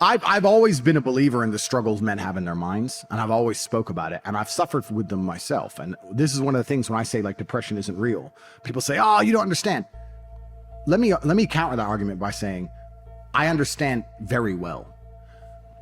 I've always been a believer in the struggles men have in their minds, and I've always spoke about it, and I've suffered with them myself. And this is one of the things when I say like depression isn't real, people say, oh, you don't understand. Let me counter that argument by saying, I understand very well.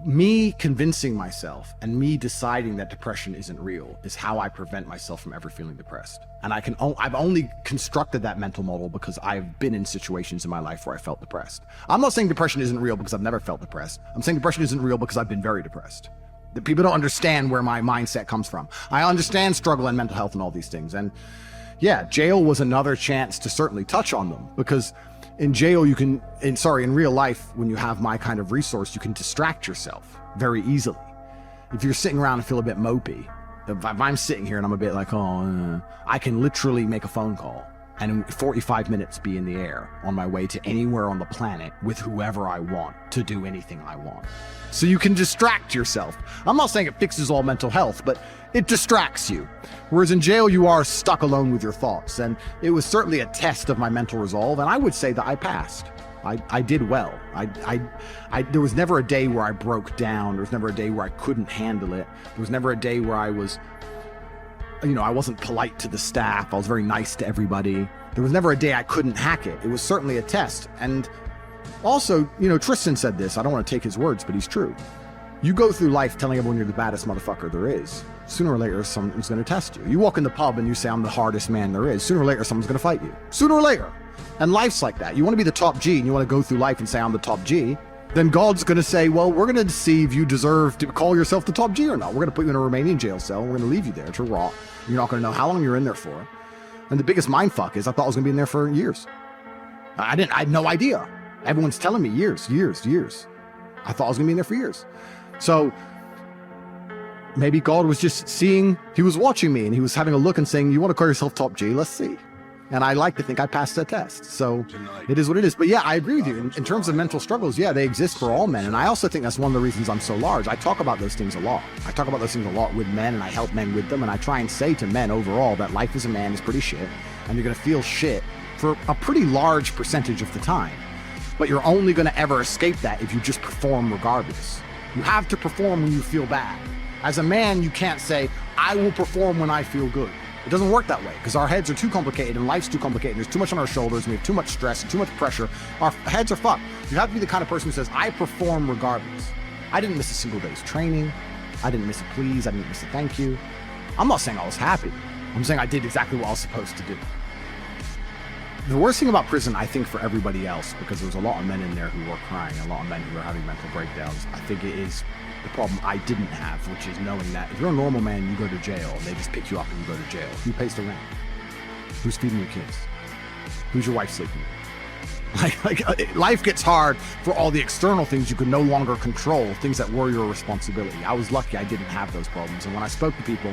Me convincing myself and me deciding that depression isn't real is how I prevent myself from ever feeling depressed. And I've only constructed that mental model because I've been in situations in my life where I felt depressed. I'm not saying depression isn't real because I've never felt depressed. I'm saying depression isn't real because I've been very depressed. That people don't understand where my mindset comes from. I understand struggle and mental health and all these things. And yeah, jail was another chance to certainly touch on them, because in jail, in real life, when you have my kind of resource, you can distract yourself very easily. If you're sitting around and feel a bit mopey, if I'm sitting here and I'm a bit like, I can literally make a phone call and in 45 minutes be in the air on my way to anywhere on the planet with whoever I want to do anything I want. So you can distract yourself. I'm not saying it fixes all mental health, but it distracts you. Whereas in jail, you are stuck alone with your thoughts. And it was certainly a test of my mental resolve. And I would say that I passed. I did well. There was never a day where I broke down. There was never a day where I couldn't handle it. There was never a day where I was, I wasn't polite to the staff. I was very nice to everybody. There was never a day I couldn't hack it. It was certainly a test. And also, Tristan said this. I don't want to take his words, but he's true. You go through life telling everyone you're the baddest motherfucker there is. Sooner or later, someone's going to test you. You walk in the pub and you say, I'm the hardest man there is. Sooner or later, someone's going to fight you. Sooner or later. And life's like that. You want to be the top G and you want to go through life and say, I'm the top G. Then God's going to say, well, we're going to see if you deserve to call yourself the top G or not. We're going to put you in a Romanian jail cell. And we're going to leave you there to rot. You're not going to know how long you're in there for. And the biggest mindfuck is I thought I was going to be in there for years. I had no idea. Everyone's telling me years. I thought I was going to be in there for years. So maybe God was just seeing, he was watching me and he was having a look and saying, you want to call yourself top G? Let's see. And I like to think I passed that test. So it is what it is. But yeah, I agree with you. In terms of mental struggles, yeah, they exist for all men. And I also think that's one of the reasons I'm so large. I talk about those things a lot. I talk about those things a lot with men and I help men with them. And I try and say to men overall that life as a man is pretty shit. And you're going to feel shit for a pretty large percentage of the time. But you're only going to ever escape that if you just perform regardless. You have to perform when you feel bad. As a man, you can't say, I will perform when I feel good. It doesn't work that way because our heads are too complicated and life's too complicated. There's too much on our shoulders and we have too much stress and too much pressure. Our heads are fucked. You have to be the kind of person who says, I perform regardless. I didn't miss a single day's training. I didn't miss a please. I didn't miss a thank you. I'm not saying I was happy. I'm saying I did exactly what I was supposed to do. The worst thing about prison, I think, for everybody else, because there was a lot of men in there who were crying, a lot of men who were having mental breakdowns, I think it is the problem I didn't have, which is knowing that if you're a normal man, you go to jail, and they just pick you up and you go to jail. Who pays the rent? Who's feeding your kids? Who's your wife sleeping with? Life gets hard for all the external things you can no longer control, things that were your responsibility. I was lucky I didn't have those problems. And when I spoke to people,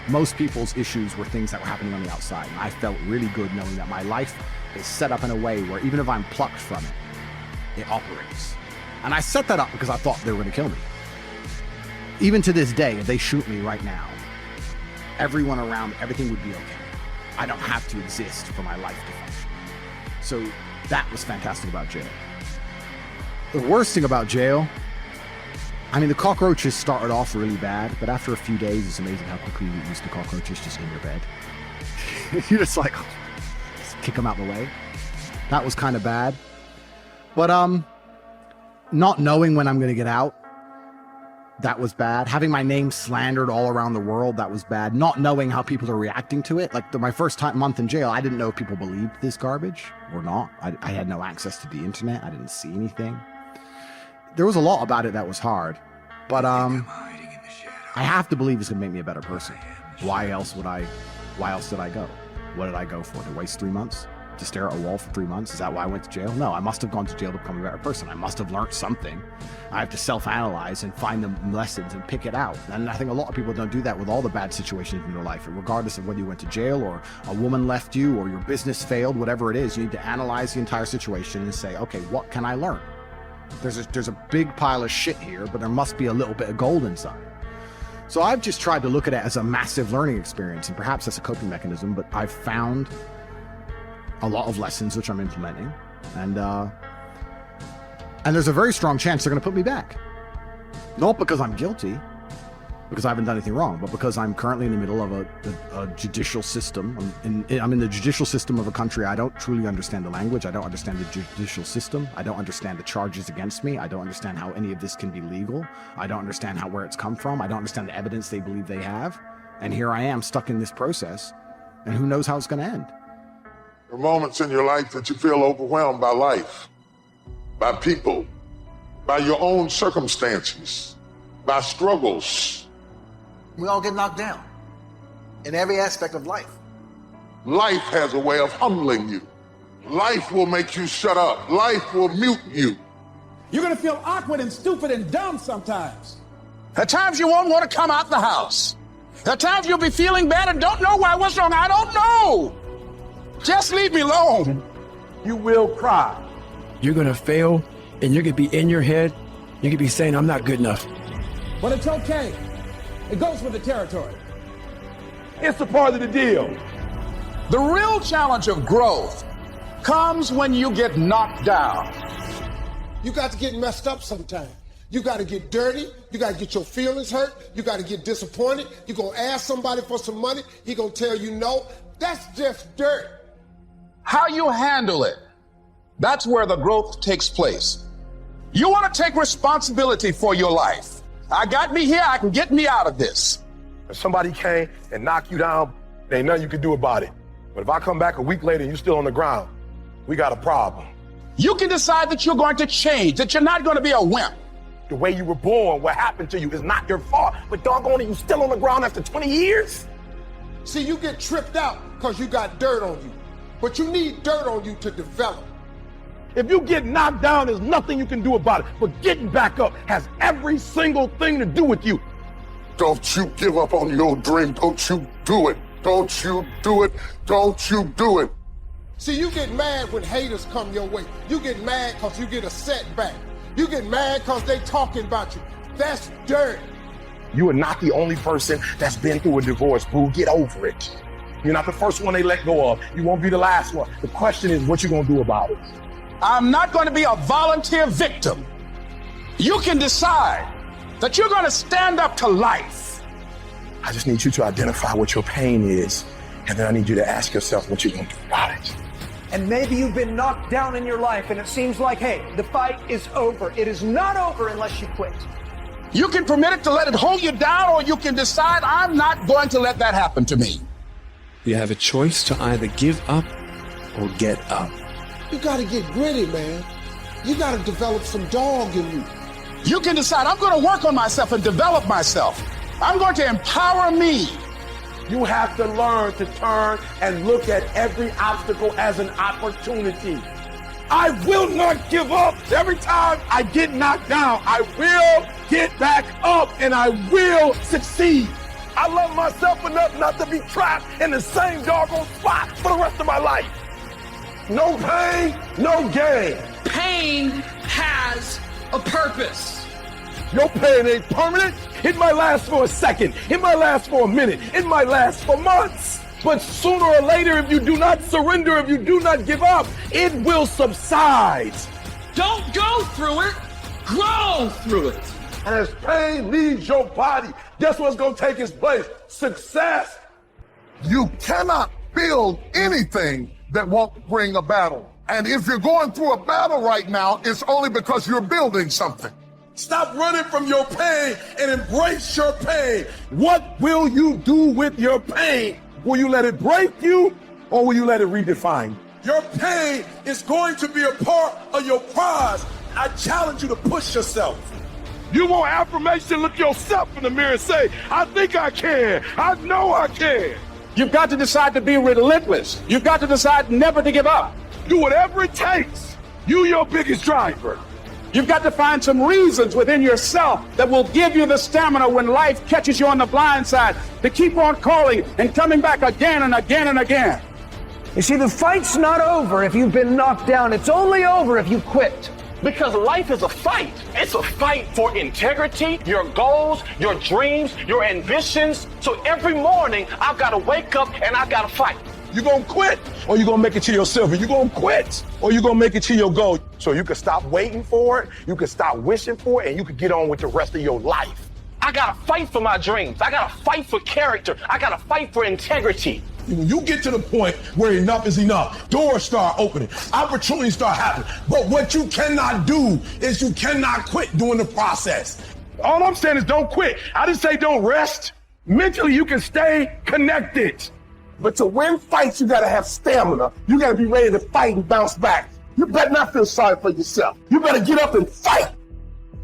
most people's issues were things that were happening on the outside. And I felt really good knowing that my life is set up in a way where even if I'm plucked from it, it operates. And I set that up because I thought they were going to kill me. Even to this day, if they shoot me right now, everyone around, everything would be okay. I don't have to exist for my life to function. So that was fantastic about jail. The worst thing about jail, the cockroaches started off really bad, but after a few days, it's amazing how quickly you get used to cockroaches just in your bed. You're just like, just kick them out the way. That was kind of bad. But not knowing when I'm going to get out, that was bad. Having my name slandered all around the world, that was bad. Not knowing how people are reacting to it. Like my first month in jail, I didn't know if people believed this garbage or not. I had no access to the internet. I didn't see anything. There was a lot about it that was hard. But I have to believe it's going to make me a better person. Why else did I go? What did I go for? To waste 3 months? To stare at a wall for 3 months? Is that why I went to jail? No, I must have gone to jail to become a better person. I must have learned something. I have to self-analyze and find the lessons and pick it out. And I think a lot of people don't do that with all the bad situations in their life. regardless of whether you went to jail or a woman left you or your business failed, whatever it is, you need to analyze the entire situation and say, okay, what can I learn? There's a big pile of shit here, but there must be a little bit of gold inside. So I've just tried to look at it as a massive learning experience, and perhaps that's a coping mechanism, but I've found a lot of lessons which I'm implementing. And And there's a very strong chance they're going to put me back. Not because I'm guilty, because I haven't done anything wrong, but because I'm currently in the middle of a judicial system. I'm in the judicial system of a country. I don't truly understand the language. I don't understand the judicial system. I don't understand the charges against me. I don't understand how any of this can be legal. I don't understand where it's come from. I don't understand the evidence they believe they have. And here I am stuck in this process, and who knows how it's going to end. There are moments in your life that you feel overwhelmed by life, by people, by your own circumstances, by struggles. We all get knocked down in every aspect of life. Life has a way of humbling you. Life will make you shut up. Life will mute you. You're gonna feel awkward and stupid and dumb sometimes. At times you won't want to come out the house. At times you'll be feeling bad and don't know why. What's wrong? I don't know. Just leave me alone. You will cry. You're gonna fail, and you're gonna be in your head. You're gonna be saying, I'm not good enough. But it's okay. It goes with the territory. It's a part of the deal. The real challenge of growth comes when you get knocked down. You got to get messed up sometime. You got to get dirty. You got to get your feelings hurt. You got to get disappointed. You're going to ask somebody for some money. He going to tell you no. That's just dirt. How you handle it, that's where the growth takes place. You want to take responsibility for your life. I got me here, I can get me out of this. If somebody came and knocked you down, there ain't nothing you can do about it. But if I come back a week later and you're still on the ground, we got a problem. You can decide that you're going to change, that you're not going to be a wimp. The way you were born, what happened to you is not your fault. But doggone it, you still on the ground after 20 years? See, you get tripped out because you got dirt on you. But you need dirt on you to develop. If you get knocked down, there's nothing you can do about it. But getting back up has every single thing to do with you. Don't you give up on your dream. Don't you do it. Don't you do it. Don't you do it. See, you get mad when haters come your way. You get mad because you get a setback. You get mad because they talking about you. That's dirt. You are not the only person that's been through a divorce, boo. Get over it. You're not the first one they let go of. You won't be the last one. The question is, what you gonna do about it? I'm not going to be a volunteer victim. You can decide that you're going to stand up to life. I just need you to identify what your pain is, and then I need you to ask yourself what you're gonna do about it. And maybe you've been knocked down in your life and it seems like, hey, the fight is over. It is not over unless you quit. You can permit it to let it hold you down, or you can decide, I'm not going to let that happen to me. You have a choice to either give up or get up. You got to get gritty, man. You got to develop some dog in you. You can decide, I'm going to work on myself and develop myself. I'm going to empower me. You have to learn to turn and look at every obstacle as an opportunity. I will not give up. Every time I get knocked down, I will get back up and I will succeed. I love myself enough not to be trapped in the same doggone spot for the rest of my life. No pain, no gain. Pain has a purpose. Your pain ain't permanent. It might last for a second. It might last for a minute. It might last for months. But sooner or later, if you do not surrender, if you do not give up, it will subside. Don't go through it, grow through it. And as pain leaves your body, guess what's going to take its place? Success. You cannot build anything that won't bring a battle. And if you're going through a battle right now, it's only because you're building something. Stop running from your pain and embrace your pain. What will you do with your pain? Will you let it break you, or will you let it redefine you? Your pain is going to be a part of your prize. I challenge you to push yourself. You want affirmation? Look yourself in the mirror and say, I think I can. I know I can. You've got to decide to be relentless. You've got to decide never to give up. Do whatever it takes. You your biggest driver. You've got to find some reasons within yourself that will give you the stamina when life catches you on the blind side to keep on calling and coming back again and again and again. You see, the fight's not over if you've been knocked down. It's only over if you quit. Because life is a fight. It's a fight for integrity, your goals, your dreams, your ambitions. So every morning, I've got to wake up and I've got to fight. You gonna quit or you gonna make it to your silver? You gonna quit or you gonna make it to your goal? So you can stop waiting for it, you can stop wishing for it, and you can get on with the rest of your life. I gotta fight for my dreams. I gotta fight for character. I gotta fight for integrity. When you get to the point where enough is enough, doors start opening, opportunities start happening. But what you cannot do is you cannot quit during the process. All I'm saying is don't quit. I didn't say don't rest. Mentally, you can stay connected. But to win fights, you gotta have stamina. You gotta be ready to fight and bounce back. You better not feel sorry for yourself. You better get up and fight.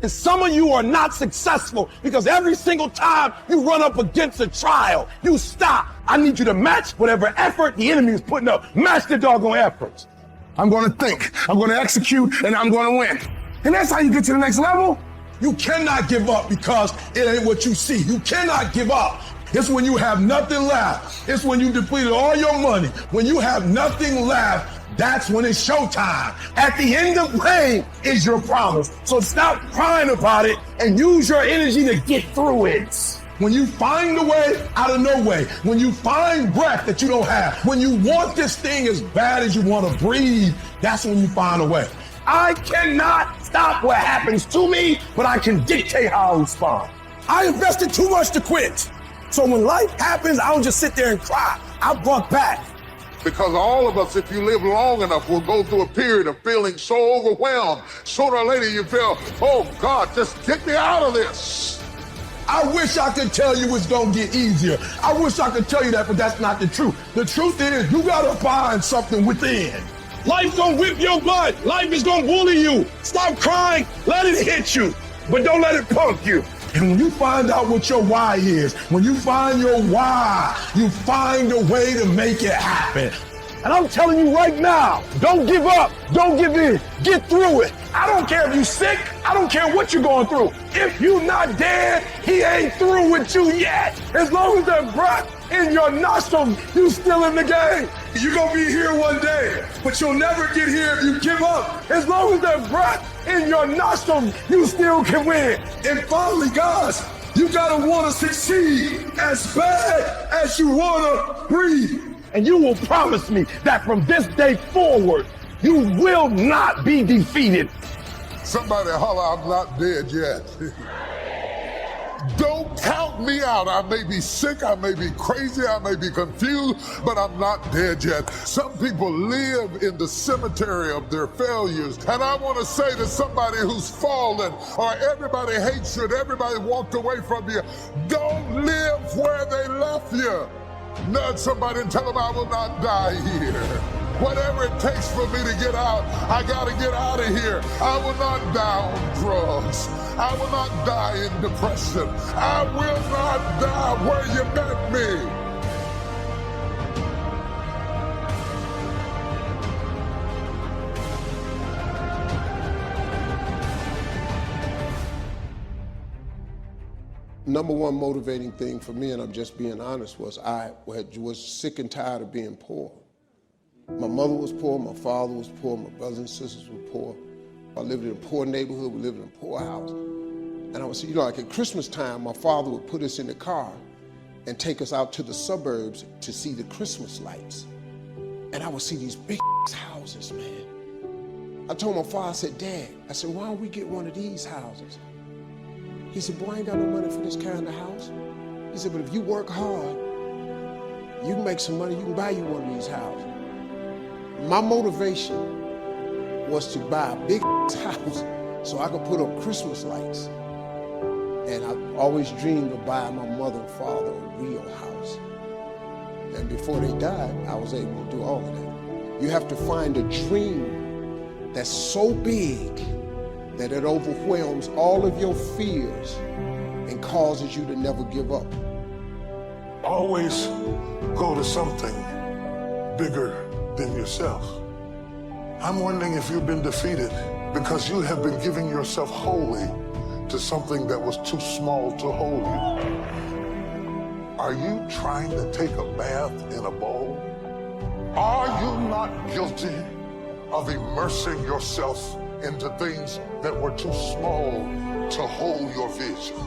And some of you are not successful because every single time you run up against a trial, you stop. I need you to match whatever effort the enemy is putting up. Match the doggone efforts. I'm gonna think, I'm gonna execute, and I'm gonna win. And that's how you get to the next level. You cannot give up because it ain't what you see. You cannot give up. It's when you have nothing left. It's when you depleted all your money. When you have nothing left, that's when it's showtime. At the end of rain is your promise. So stop crying about it and use your energy to get through it. When you find a way out of no way, when you find breath that you don't have, when you want this thing as bad as you want to breathe, that's when you find a way. I cannot stop what happens to me, but I can dictate how I respond. I invested too much to quit. So when life happens, I don't just sit there and cry. I brought back. Because all of us, if you live long enough, will go through a period of feeling so overwhelmed. Sooner or later you feel, oh God, just get me out of this. I wish I could tell you it's gonna get easier. I wish I could tell you that, but that's not the truth. The truth is you gotta find something within. Life gonna whip your butt. Life is gonna bully you. Stop crying, let it hit you, but don't let it punk you. And when you find out what your why is, when you find your why, you find a way to make it happen. And I'm telling you right now, don't give up, don't give in, get through it. I don't care if you're sick, I don't care what you're going through. If you're not dead, he ain't through with you yet. As long as there's breath in your nostrils, you still in the game. You're gonna be here one day, but you'll never get here if you give up. As long as there's breath in your nostrils, you still can win. And finally, guys, you gotta wanna succeed as bad as you wanna breathe. And you will promise me that from this day forward, you will not be defeated. Somebody holler, I'm not dead yet. Don't count me out. I may be sick, I may be crazy, I may be confused, but I'm not dead yet. Some people live in the cemetery of their failures. And I want to say to somebody who's fallen, or everybody hates you, and everybody walked away from you, don't live where they left you. Nudge somebody and tell them I will not die here. Whatever it takes for me to get out, I gotta get out of here. I will not die on drugs. I will not die in depression. I will not die where you met me. Number one motivating thing for me, and I'm just being honest, was I was sick and tired of being poor. My mother was poor, my father was poor, my brothers and sisters were poor. I lived in a poor neighborhood, we lived in a poor house. And I would see, like at Christmas time, my father would put us in the car and take us out to the suburbs to see the Christmas lights. And I would see these big houses, man. I told my father, I said, Dad, I said, why don't we get one of these houses? He said, boy, I ain't got no money for this kind of house. He said, but if you work hard, you can make some money, you can buy you one of these houses. My motivation was to buy a big house so I could put up Christmas lights. And I always dreamed of buying my mother and father a real house. And before they died, I was able to do all of that. You have to find a dream that's so big that it overwhelms all of your fears and causes you to never give up. Always go to something bigger than yourself. I'm wondering if you've been defeated because you have been giving yourself wholly to something that was too small to hold you. Are you trying to take a bath in a bowl? Are you not guilty of immersing yourself into things that were too small to hold your vision?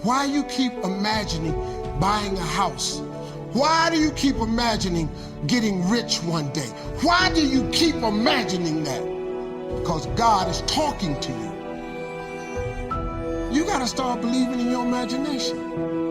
Why you keep imagining buying a house Why do you keep imagining getting rich one day? Why do you keep imagining that? Because God is talking to you. You got to start believing in your imagination.